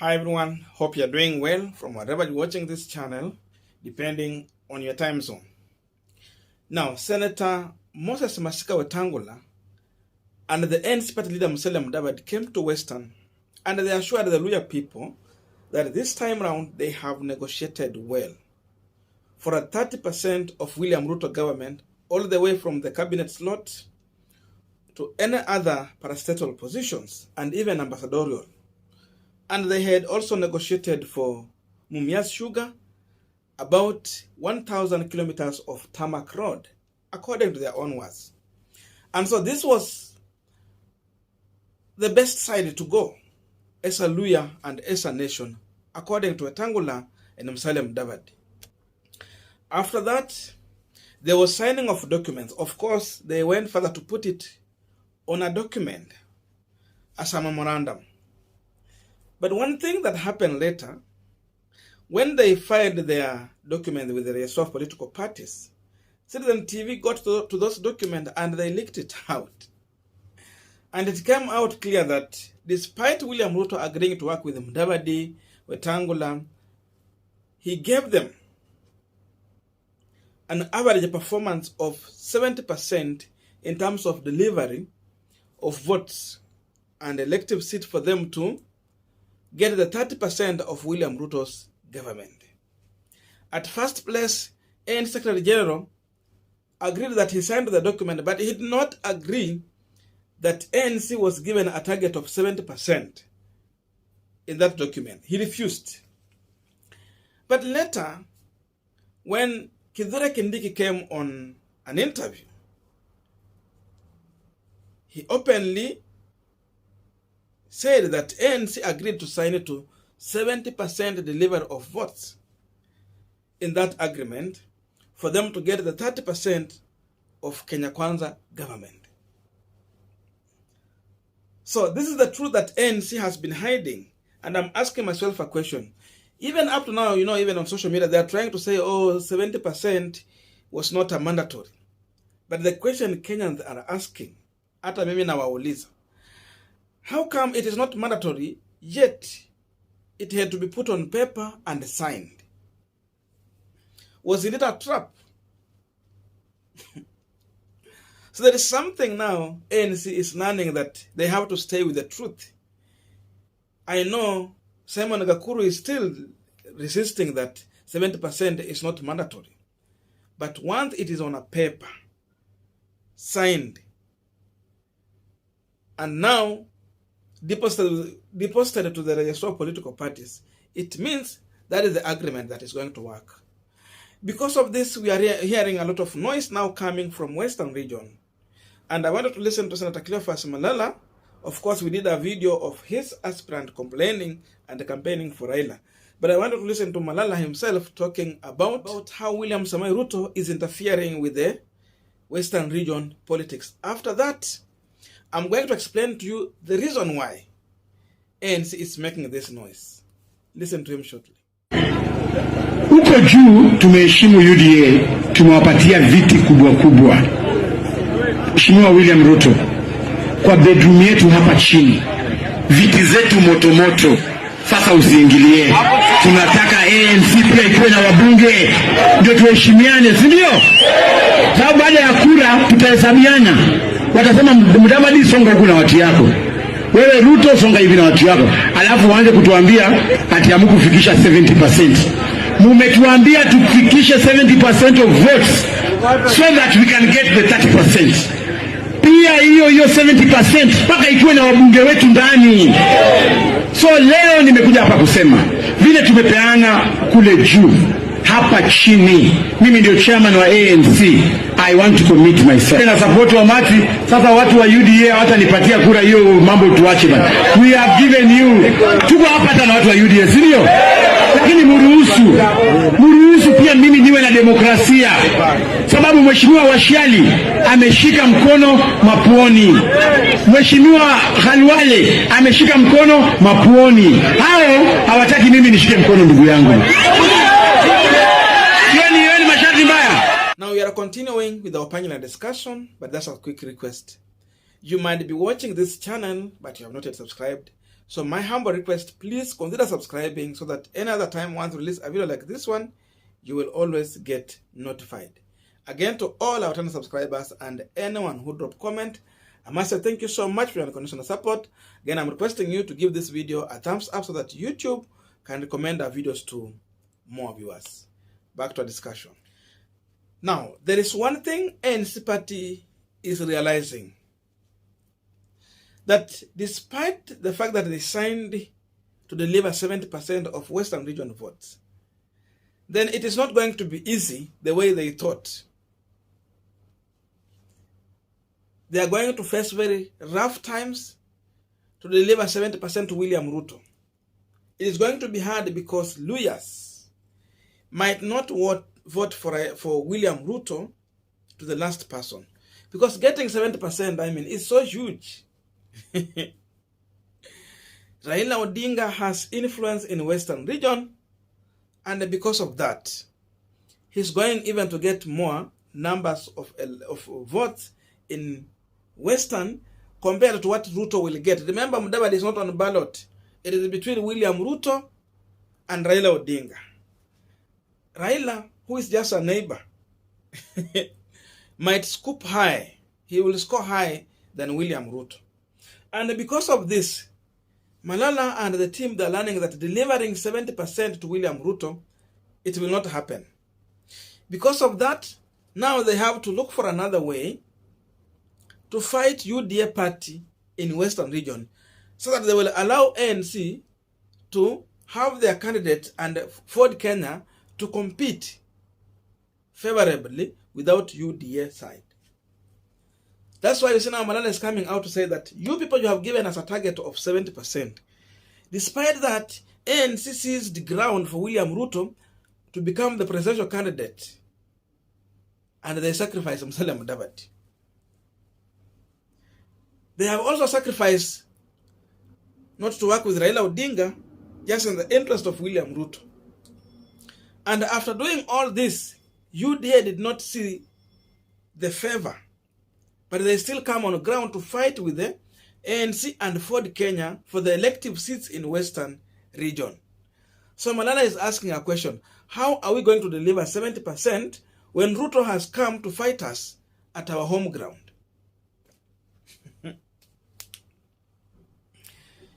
Hi everyone, hope you're doing well from wherever you're watching this channel, depending on your time zone. Now, Senator Moses Masika Wetangula and the NC party leader Musalia Mudavadi came to Western and they assured the Luhya people that this time round they have negotiated well for a 30% of William Ruto government, all the way from the cabinet slot to any other parastatal positions and even ambassadorial. And they had also negotiated for Mumias Sugar about 1,000 kilometers of tarmac road, according to their own words. And so this was the best side to go as a Luhya and as a nation, according to Wetangula and Musalia Mudavadi. After that, there was signing of documents. Of course, they went further to put it on a document as a memorandum. But one thing that happened later, when they filed their document with the rest of political parties, Citizen TV got to those documents and they leaked it out. And it came out clear that despite William Ruto agreeing to work with Mudavadi, Wetangula, he gave them an average performance of 70% in terms of delivery of votes and elective seats for them to get the 30% of William Ruto's government. At first place, ANC Secretary General agreed that he signed the document, but he did not agree that ANC was given a target of 70% in that document. He refused. But later, when Kithure Kindiki came on an interview, he openly said that ANC agreed to sign it to 70% delivery of votes in that agreement for them to get the 30% of Kenya Kwanza government. So this is the truth that ANC has been hiding. And I'm asking myself a question. Even up to now, even on social media, they are trying to say, 70% was not a mandatory. But the question Kenyans are asking, hata mimi na wauliza, how come it is not mandatory, yet it had to be put on paper and signed? Was it a trap? So there is something now, ANC is learning that they have to stay with the truth. I know Simon Gakuru is still resisting that 70% is not mandatory. But once it is on a paper, signed, and now deposited to the register of political parties, it means that is the agreement that is going to work. Because of this, we are hearing a lot of noise now coming from Western region. And I wanted to listen to Senator Cleophas Malala. Of course, we did a video of his aspirant complaining and campaigning for Raila. But I wanted to listen to Malala himself talking about how William Samoei Ruto is interfering with the Western region politics. After that, I'm going to explain to you the reason why ANC is making this noise. Listen to him shortly. Huko juu tumeheshimu UDA, tumewapatia viti kubwa kubwa. Mheshimiwa William Ruto, kwa bedroom yetu hapa chini, viti zetu moto moto. Sasa usiingilie. Tunataka ANC pia ikuwe na wabunge, ndio tuheshimiane, si ndio? Sababu baada ya kura tutahesabiana. Watasema Mudavadi songa huku na watu yako, wewe Ruto songa hivi na watu yako, alafu waanze kutuambia ati hamkufikisha 70%. Mumetuambia tufikishe 70% of votes so that we can get the 30%. Pia hiyo 70% mpaka ikuwe na wabunge wetu ndani. So leo nimekuja hapa kusema vile tumepeana kule juu, hapa chini mimi ndio chairman wa ANC. I want to commit myself. Na support wa Mati, sasa watu wa UDA watanipatia kura, hiyo mambo tuache bana. We have given you. Tuko hapa hata na watu wa UDA, si ndio? Lakini muruhusu pia mimi niwe na demokrasia. Sababu Mheshimiwa Washiali ameshika mkono mapuoni. Mheshimiwa Khalwale ameshika mkono mapuoni. Hao hawataki mimi nishike mkono, ndugu yangu. Now we are continuing with our panel discussion, but that's a quick request. You might be watching this channel, but you have not yet subscribed. So my humble request, please consider subscribing so that any other time once we release a video like this one, you will always get notified. Again, to all our returning subscribers and anyone who dropped comment, I must say thank you so much for your unconditional support. Again, I'm requesting you to give this video a thumbs up so that YouTube can recommend our videos to more viewers. Back to our discussion. Now, there is one thing ANC party is realizing, that despite the fact that they signed to deliver 70% of Western region votes, then it is not going to be easy the way they thought. They are going to face very rough times to deliver 70% to William Ruto. It is going to be hard because Luyas might not vote for William Ruto to the last person. Because getting 70%, I mean, is so huge. Raila Odinga has influence in Western region, and because of that, he's going even to get more numbers of votes in Western compared to what Ruto will get. Remember, Mudavadi is not on ballot. It is between William Ruto and Raila Odinga. Raila, who is just a neighbor, might scoop high. He will score high than William Ruto. And because of this, Malala and the team, they're learning that delivering 70% to William Ruto, it will not happen. Because of that, now they have to look for another way to fight UDA party in Western region so that they will allow ANC to have their candidate and Ford Kenya to compete favorably without UDA side. That's why you see now Malala is coming out to say that you people, you have given us a target of 70%. Despite that, ANC seized the ground for William Ruto to become the presidential candidate. And they sacrificed Musalia Mudavadi. They have also sacrificed not to work with Raila Odinga, just in the interest of William Ruto. And after doing all this, UDA did not see the favor, but they still come on the ground to fight with the ANC and Ford Kenya for the elective seats in Western region. So Malala is asking a question: how are we going to deliver 70% when Ruto has come to fight us at our home ground?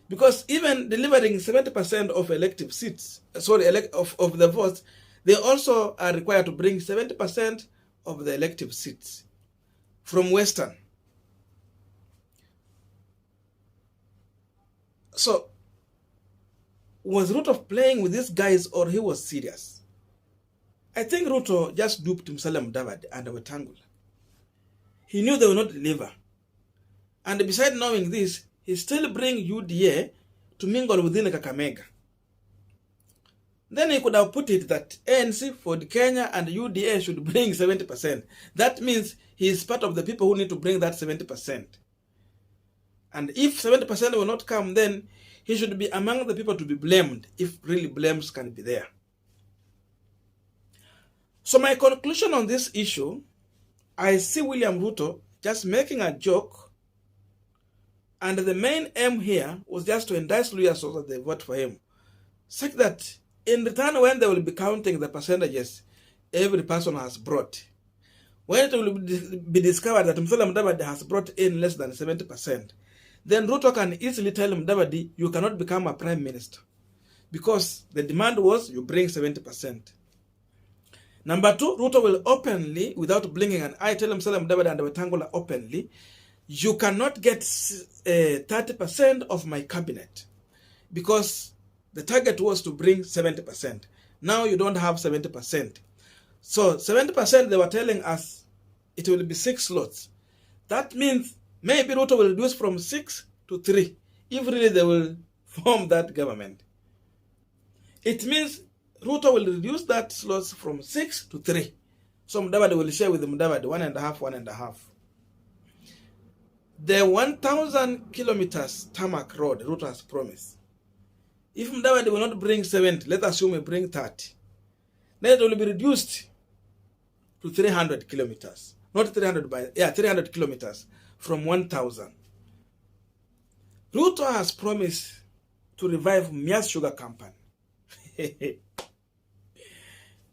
Because even delivering 70% of elective seats, of the votes, they also are required to bring 70% of the elective seats from Western. So, was Ruto playing with these guys or he was serious? I think Ruto just duped Musalia Mudavadi and Wetangula. He knew they will not deliver. And besides knowing this, he still bring UDA to mingle within Kakamega. Then he could have put it that ANC, Ford Kenya, and UDA should bring 70%. That means he is part of the people who need to bring that 70%. And if 70% will not come, then he should be among the people to be blamed, if really blames can be there. So my conclusion on this issue, I see William Ruto just making a joke, and the main aim here was just to entice Luyas so that they vote for him, such that in return, when they will be counting the percentages every person has brought, when it will be discovered that Musalia Mudavadi has brought in less than 70%, then Ruto can easily tell Mudavadi, you cannot become a prime minister, because the demand was you bring 70%. Number two, Ruto will openly, without blinking an eye, tell Musalia Mudavadi and Wetangula openly, you cannot get 30% of my cabinet, because the target was to bring 70%. Now you don't have 70%. So 70%, they were telling us it will be 6 slots. That means maybe Ruto will reduce from 6 to 3, if really they will form that government. It means Ruto will reduce that slots from 6 to 3. So Mudavadi will share with Mudavadi 1.5, 1.5. The 1,000 kilometers tarmac road Ruto has promised. If Mudavadi will not bring 70, let's assume he bring 30, then it will be reduced to 300 kilometers. Not 300 300 kilometers from 1,000. Ruto has promised to revive Mumias Sugar Company.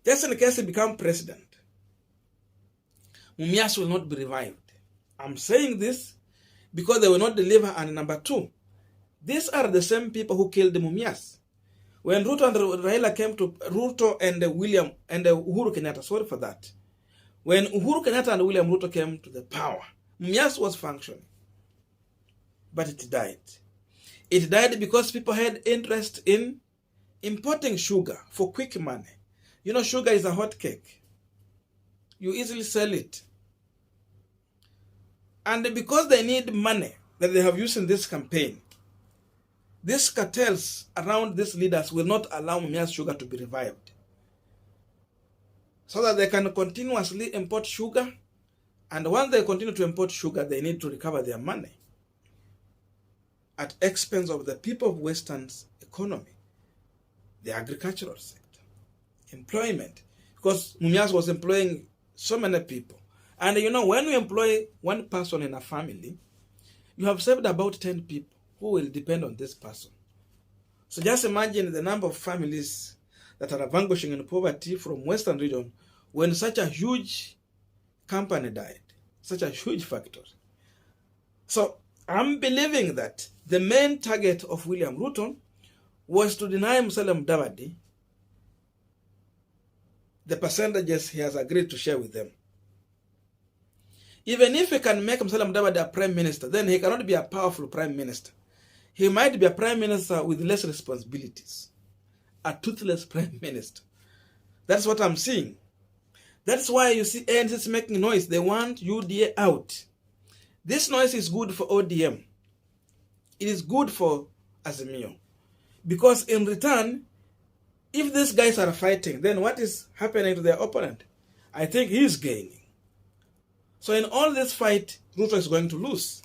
Just in case he becomes president, Mumias will not be revived. I'm saying this because they will not deliver. And number two, these are the same people who killed Mumias. When Ruto and Raila came to Ruto and William and Uhuru Kenyatta, sorry for that. When Uhuru Kenyatta and William Ruto came to the power, Mumias was functioning. But it died. It died because people had interest in importing sugar for quick money. You know, sugar is a hot cake. You easily sell it. And because they need money that they have used in this campaign, these cartels around these leaders will not allow Mumias Sugar to be revived, so that they can continuously import sugar. And once they continue to import sugar, they need to recover their money at expense of the people of Western's economy, the agricultural sector, employment, because Mumias was employing so many people. And you know, when you employ one person in a family, you have saved about 10 people who will depend on this person. So just imagine the number of families that are vanquishing in poverty from Western region when such a huge company died, such a huge factory. So I'm believing that the main target of William Ruto was to deny Musalia Mudavadi the percentages he has agreed to share with them. Even if he can make Musalia Mudavadi a prime minister, then he cannot be a powerful prime minister. He might be a prime minister with less responsibilities, a toothless prime minister. That's what I'm seeing. That's why you see ANC is making noise. They want UDA out. This noise is good for ODM. It is good for Azimio. Because in return, if these guys are fighting, then what is happening to their opponent? I think he is gaining. So in all this fight, Ruto is going to lose.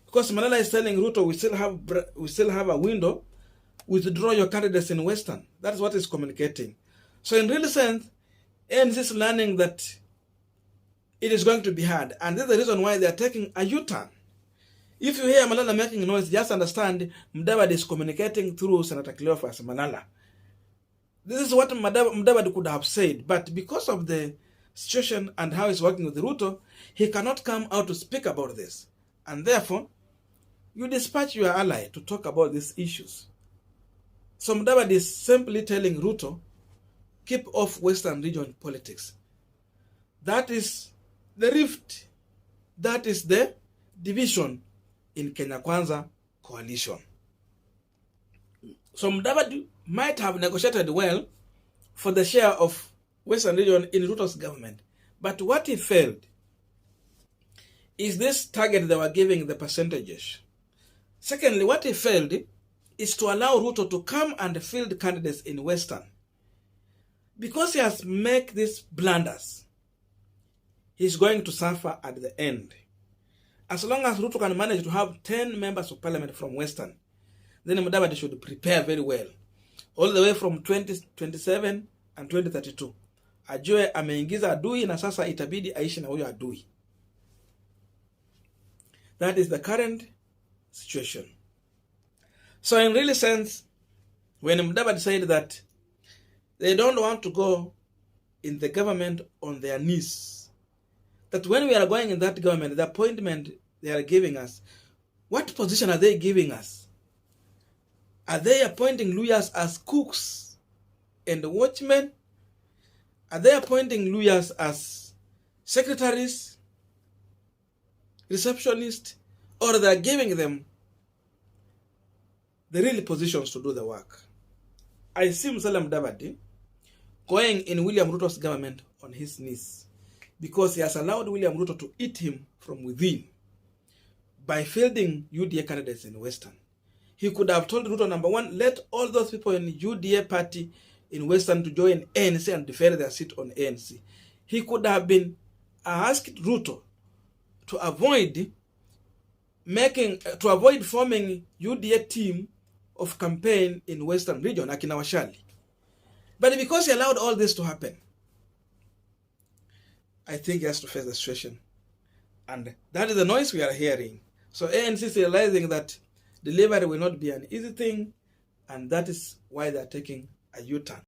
Because Malala is telling Ruto, we still have a window. Withdraw your candidates in Western. That's what he's communicating. So in real sense, ANC is learning that it is going to be hard. And this is the reason why they are taking a U-turn. If you hear Malala making noise, just understand Mudavadi is communicating through Senator Cleophas Malala. This is what Mudavadi could have said. But because of the situation and how he's working with Ruto, he cannot come out to speak about this. And therefore, you dispatch your ally to talk about these issues. So Mudavadi is simply telling Ruto, keep off Western region politics. That is the rift. That is the division in Kenya Kwanza coalition. So Mudavadi might have negotiated well for the share of Western region in Ruto's government. But what he failed is this target they were giving the percentages. Secondly, what he failed is to allow Ruto to come and field candidates in Western. Because he has made these blunders, he's going to suffer at the end. As long as Ruto can manage to have 10 members of parliament from Western, then Mudavadi should prepare very well. All the way from 2027 and 2032. Ajue ameingiza adui na sasa itabidi aishi na huyo adui. That is the current situation. So in real sense, when Mudavadi said that they don't want to go in the government on their knees, that when we are going in that government, the appointment they are giving us, what position are they giving us? Are they appointing lawyers as cooks and watchmen? Are they appointing lawyers as secretaries, receptionists, or they are giving them the real positions to do the work? I see Musalia Mudavadi going in William Ruto's government on his knees because he has allowed William Ruto to eat him from within by fielding UDA candidates in Western. He could have told Ruto, number one, let all those people in UDA party in Western to join ANC and defend their seat on ANC. He could have been asked Ruto to avoid forming UDA team of campaign in Western region, akina Washali. But because he allowed all this to happen, I think he has to face the situation. And that is the noise we are hearing. So ANC is realizing that delivery will not be an easy thing. and that is why they're taking a U-turn.